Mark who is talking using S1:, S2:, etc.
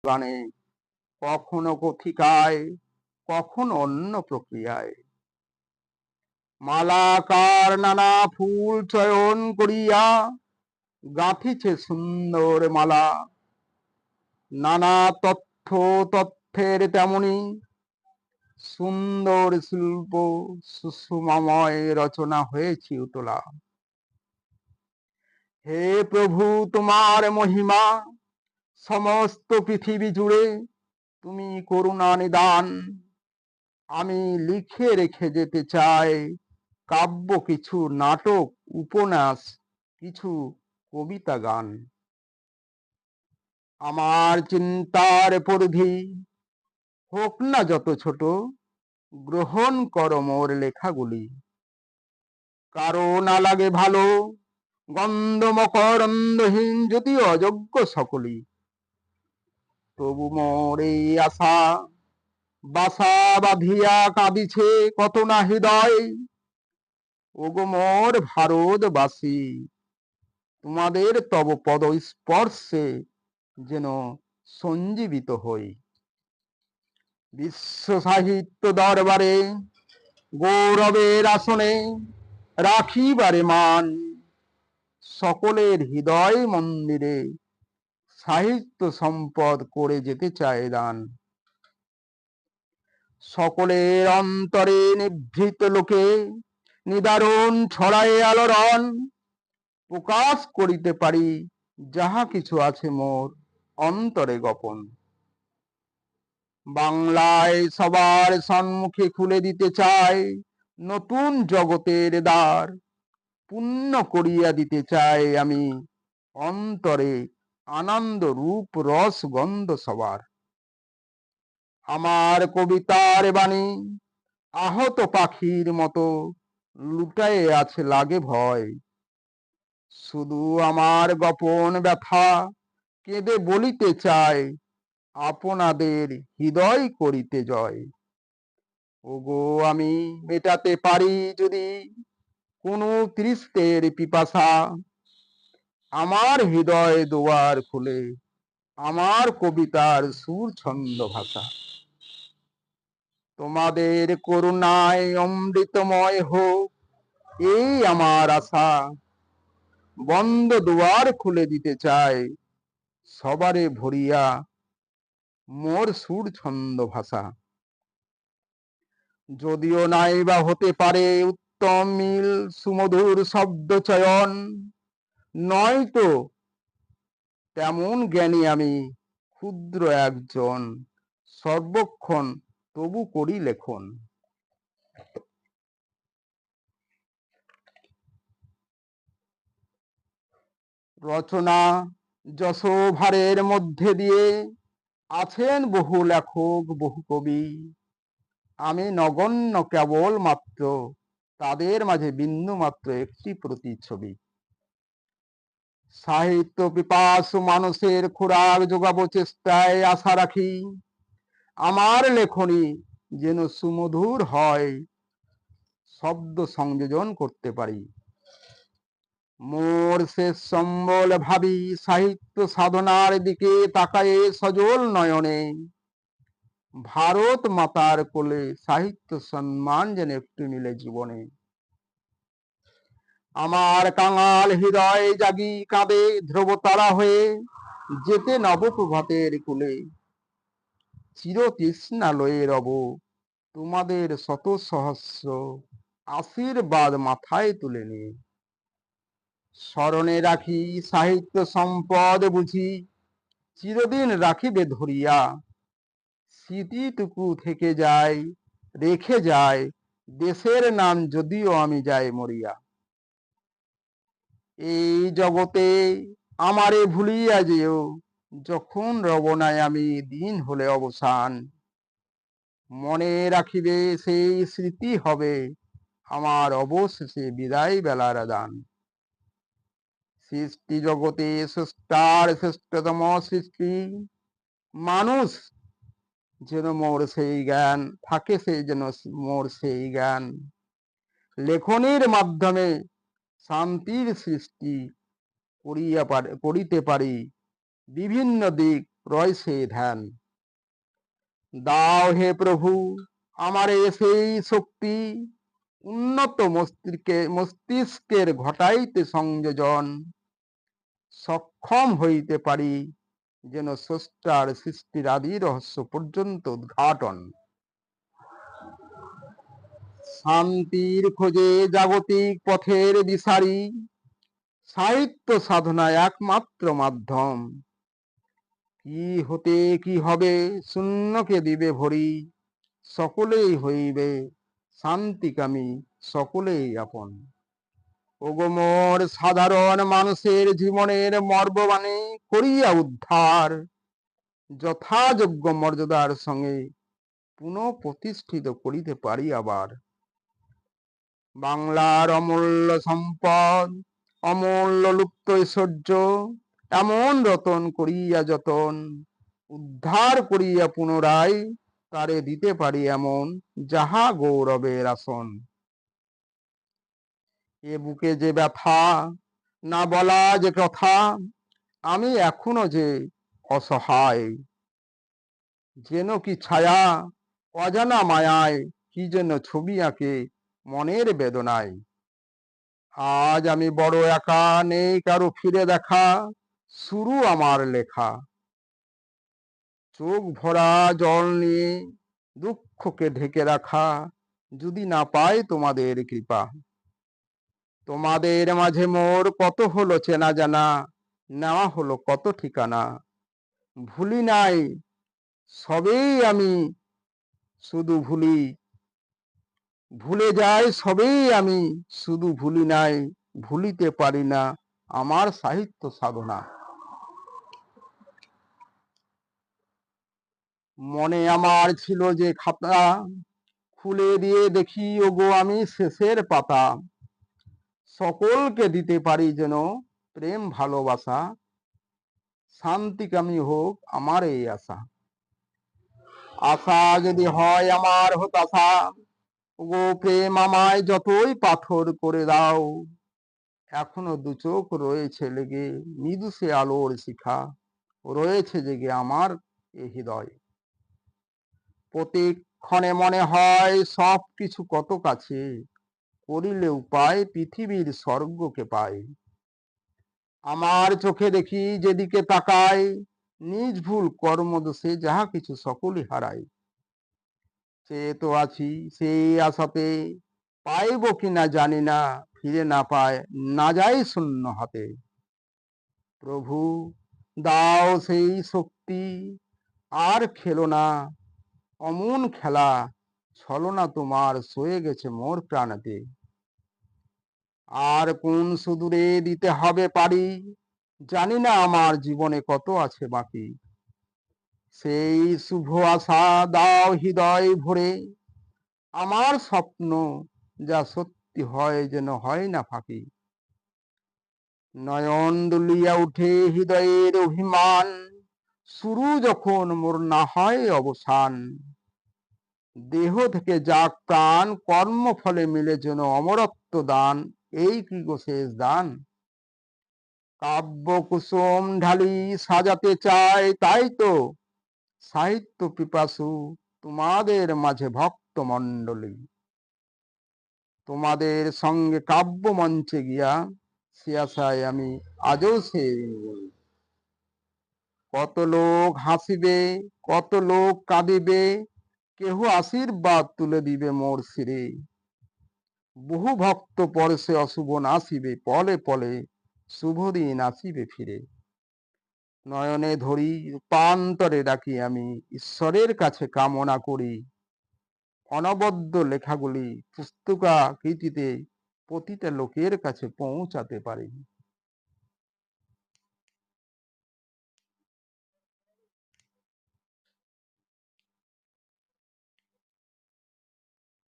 S1: গানে, কখনো কথিকায়, কখনো অন্য প্রক্রিয়ায়। মালাকার নানা ফুল চয়ন করিয়া গাঁথিছে সুন্দর মালা। নানা তথ্যের তেমনি সুন্দর শিল্প সুষমাময় রচনা হয়েছে উতলা। হে প্রভু, তোমার মহিমা সমস্ত পৃথিবী জুড়ে, তুমি করুণা নিদান। আমি লিখে রেখে যেতে চাই কাব্য কিছু, নাটক, উপন্যাস কিছু, কবিতা গান। আমার চিন্তার পরিধি হোক না যত ছোট, গ্রহণ করো মোর লেখাগুলি। কারো না লাগে ভালো, গন্ধ মকরন্দহীন যদিও অযোগ্য সকলি, তবু মোর এই আশা বাসা বাঁধিয়া কাঁদিছে কত না হৃদয়। ওগো মোর ভারতবাসী, তোমাদের তব পদ স্পর্শে যেন সঞ্জীবিত হই। বিশ্ব সাহিত্য দরবারে গৌরবের আসনে রাখিবারে মান, সকলের হৃদয় মন্দিরে সাহিত্য সম্পদ করে যেতে চায় দান। সকলের অন্তরে নিভৃত লোকে নিদারুণ ছড়ায় আলোড়ন, প্রকাশ করিতে পারি যাহা কিছু আছে মোর অন্তরে গোপন। বাংলায় সবার সম্মুখে খুলে দিতে চাই নতুন জগতের দ্বার। পূর্ণ করিয়া দিতে চাই আমি অন্তরে আনন্দ রূপ রস গন্ধ সবার। আমার কবিতার বাণী আহত পাখির মতো লুটায়ে আছে লাগে ভয়। শুধু আমার গোপন ব্যথা কেঁদে বলিতে চাই, আপনাদের হৃদয় করিতে জয়। ওগো আমি মেটাতে পারি যদি কোনো তৃষ্ণের পিপাসা, আমার হৃদয় দুয়ার খুলে আমার কবিতার সুর ছন্দ ভাষা। তোমাদের করুণায় অমৃতময় হোক এই আমার আশা। বন্ধ দুয়ার খুলে দিতে চাই সবারে ভরিয়া মোর সুর ছন্দ ভাষা। যদিও নাই বা হতে পারে উত্তম মিল সুমধুর শব্দ চয়ন, নয়তো তেমন জ্ঞানী আমি ক্ষুদ্র একজন, সর্বক্ষণ তবু করি লেখন। রচনা যশোভারের মধ্যে দিয়ে আছেন বহু লেখক বহু কবি, আমি নগণ্য কেবল মাত্র তাদের মাঝে বিন্দু মাত্র একটি প্রতিচ্ছবি। সাহিত্য পিপাসু মানুষের খোরাক যোগাবো চেষ্টায় আশা রাখি, আমার লেখনী যেন সুমধুর হয়, শব্দ সংযোজন করতে পারি। মোর শেষ সম্বল ভাবি সাহিত্য সাধনার দিকে তাকায়ে সজল নয়নে, ভারত মাতার কোলে সাহিত্য সম্মান যেন একটু মিলে জীবনে। আমার কাঙাল হৃদয় জাগি কাঁদে ধ্রুবতারা হয়ে যেতে নবপ্রভাতের কুলে, চির তৃষ্ণা লয়ে রব তোমাদের শত সহস্র আশীর্বাদ মাথায় তুলে নিয়ে। স্মরণে রাখি সাহিত্য সম্পদ বুঝি চিরদিন রাখিবে ধরিয়া, স্মৃতিটুকু থেকে যায় রেখে যায় দেশের নাম যদিও আমি যাই মরিয়া। এই জগতে আমারে ভুলিয়া যেও যখন রবনায় আমি দিন হলে অবসান, মনে রাখিবে সেই স্মৃতি হবে আমার অবশেষে বিদায় বেলার দান। সৃষ্টি জগতে স্রষ্টার শ্রেষ্ঠতম সৃষ্টি মানুষ, যেন মোর সেই জ্ঞান থাকে, সেই যেন মোর সেই জ্ঞান লেখনির মাধ্যমে শান্তির সৃষ্টি করিতে পারি বিভিন্ন দিক রয় সে ধ্যান। দাও হে প্রভু আমারে সেই শক্তি, উন্নত মস্তিষ্কের ঘটাইতে সংযোজন, সক্ষম হইতে পারি যেন স্রষ্টার সৃষ্টির আদি রহস্য পর্যন্ত উদ্ঘাটন। শান্তির খোঁজে জাগতিক পথের দিশারি, সাহিত্য সাধনা একমাত্র মাধ্যম। কি হতে কি হবে শূন্যকে দিবে ভরি, সকলেই হইবে শান্তিকামী, সকলেই আপন। ওগো মোর সাধারণ মানুষের জীবনের মর্মবাণী করিয়া উদ্ধার, যথাযোগ্য মর্যাদার সঙ্গে পুনঃ প্রতিষ্ঠিত করিতে পারি আবার। বাংলার অমূল্য সম্পদ, অমূল্য লুপ্ত ঐশ্বর্য, এমন রতন করিয়া যতন, উদ্ধার করিয়া পুনরায় তারে দিতে পারি এমন, যাহা গৌরবের আসন। এ বুকে যে ব্যথা, না বলা যে কথা, আমি এখনো যে অসহায়, যেন কি ছায়া অজানা মায়ায়, কি যেন ছবি আঁকে মনের বেদনায়। আজ আমি বড় একা, নেই কারো ফিরে দেখা, শুরু আমার লেখা। চোখ ভরা জল নিয়ে দুঃখকে ঢেকে রাখা, যদি না পাই তোমাদের কৃপা। তোমাদের মাঝে মোর কত হলো চেনা জানা, নেওয়া হলো কত ঠিকানা। ভুলি নাই সবেই আমি, শুধু ভুলি, ভুলে যাই সবেই আমি, শুধু ভুলি নাই, ভুলিতে পারি না আমার সাহিত্য সাধনা। মনে আমার ছিল যে খাতা, খুলে দিয়ে দেখি ওগো আমি শেষের পাতা। সকলকে দিতে পারি যেন প্রেম ভালোবাসা, শান্তিকামী হোক আমার এই আশা। আশা যদি হয় আমার হতাশা, ওগো প্রেম আমায় যতই পাথর করে দাও। এখনো দু চোখ রয়েছে লেগে মৃদু সে আলোর শিখা, রয়েছে জেগে আমার এ হৃদয়। প্রতিক্ষণে মনে হয় সব কিছু কত কাছে, করিলে উপায় পৃথিবীর স্বর্গকে পাই। আমার চোখে দেখি যেদিকে তাকায়, নিজ ভুল কর্মদোষে যাহা কিছু সকলই হারায়। সে তো আছি সেই আশাতে, পাইব কিনা জানি না, ফিরে না পায় না যাই শূন্য হাতে। প্রভু দাও সেই শক্তি, আর খেলো না অমন খেলা, ছলনা তোমার সয়ে গেছে মোর প্রাণেতে। আর কোন সুদূরে দিতে হবে পারি, জানি না আমার জীবনে কত আছে বাকি। সেই শুভ আশা দাও হৃদয় ভরে, আমার স্বপ্ন যা সত্যি হয় যেন হয় না ফাঁকি। নয়ন দুলিয়া উঠে হৃদয়ের অভিমান, শুরু যখন মোর না হয় অবসান। দেহ থেকে যাক প্রাণ, কর্ম ফলে মিলে যেন অমরত্ব দান, এই কি গো শেষ দান। কাব্য কুসুম ঢালি সাজাতে চায়, তাই তো সাহিত্য পিপাসু তোমাদের মাঝে ভক্ত মণ্ডলী। তোমাদের সঙ্গে কাব্য মঞ্চে গিয়া সে আশায় আমি আজও সে। কত লোক হাসিবে, কত লোক কাঁদিবে, কেহ আশীর্বাদ তুলে দিবে মোর শিরে। বহু ভক্ত পরশে অশুভ নাসিবে, পলে পলে শুভ দিন আসিবে ফিরে। নয়নে ধরি রূপান্তরে ডাকি আমি, ঈশ্বরের কাছে কামনা করি অনবদ্য লেখাগুলি পুস্তকাকৃতিতে প্রতিটা লোকের কাছে পৌঁছাতে পারি।